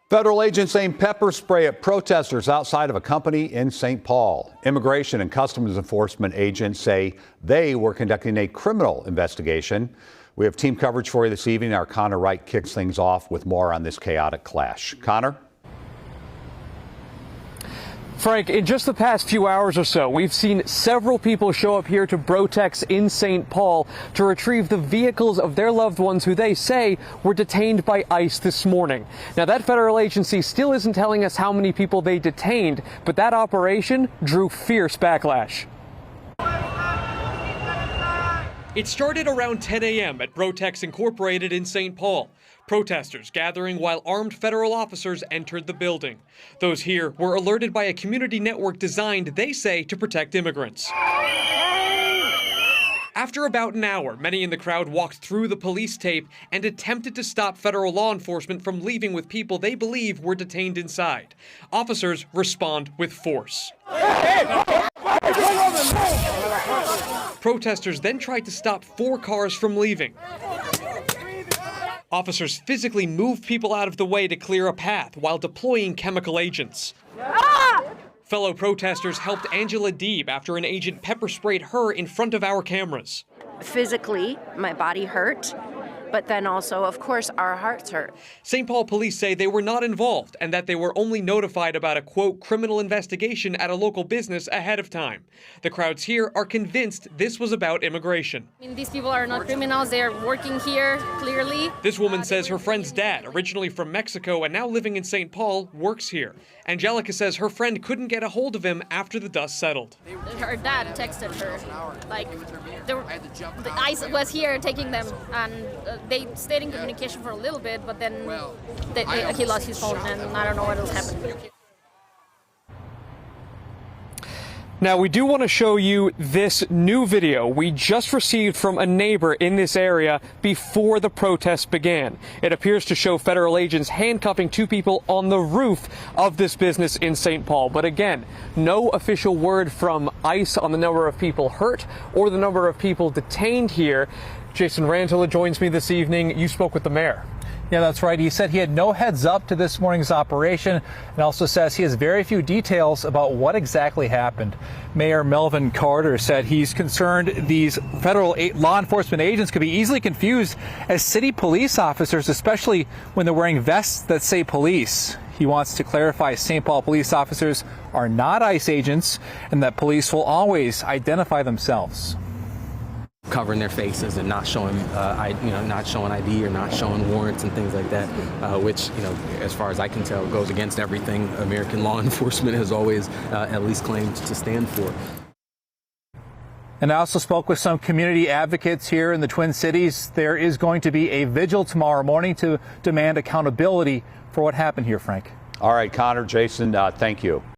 Federal agents aimed pepper spray at protesters outside of a company in St. Paul. Immigration and Customs Enforcement agents say they were conducting a criminal investigation. We have team coverage for you this evening. Our Conor Wight kicks things off with more on this chaotic clash. Conor? Frank, in just the past few hours or so, we've seen several people show up here to Brotex in St. Paul to retrieve the vehicles of their loved ones who they say were detained by ICE this morning. Now, that federal agency still isn't telling us how many people they detained, but that operation drew fierce backlash. It started around 10 a.m. at Brotex Incorporated in St. Paul. Protesters gathering while armed federal officers entered the building. Those here were alerted by a community network designed, they say, to protect immigrants. After about an hour, many in the crowd walked through the police tape and attempted to stop federal law enforcement from leaving with people they believe were detained inside. Officers respond with force. Protesters then tried to stop 4 cars from leaving. Officers physically moved people out of the way to clear a path while deploying chemical agents. Fellow protesters helped Angela Deeb after an agent pepper sprayed her in front of our cameras. Physically, my body hurt, but then also, of course, our hearts hurt. St. Paul police say they were not involved and that they were only notified about a, quote, criminal investigation at a local business ahead of time. The crowds here are convinced this was about immigration. I mean, these people are not criminals. They are working here, clearly. This woman says her friend's dad, originally from Mexico and now living in St. Paul, works here. Angelica says her friend couldn't get a hold of him after the dust settled. Her dad texted her, like, the ICE was here taking them, and they stayed in communication for a little bit, but then he lost his phone, and I don't know what else happened. Now, we do want to show you this new video we just received from a neighbor in this area before the protests began. It appears to show federal agents handcuffing 2 people on the roof of this business in St. Paul. But again, no official word from ICE on the number of people hurt or the number of people detained here. Jason Rangela joins me this evening. You spoke with the mayor. Yeah, that's right. He said he had no heads up to this morning's operation and also says he has very few details about what exactly happened. Mayor Melvin Carter said he's concerned these federal law enforcement agents could be easily confused as city police officers, especially when they're wearing vests that say police. He wants to clarify St. Paul police officers are not ICE agents and that police will always identify themselves. Covering their faces and not showing, not showing ID or not showing warrants and things like that, which, as far as I can tell, goes against everything American law enforcement has always at least claimed to stand for. And I also spoke with some community advocates here in the Twin Cities. There is going to be a vigil tomorrow morning to demand accountability for what happened here, Frank. All right, Conor, Jason, thank you.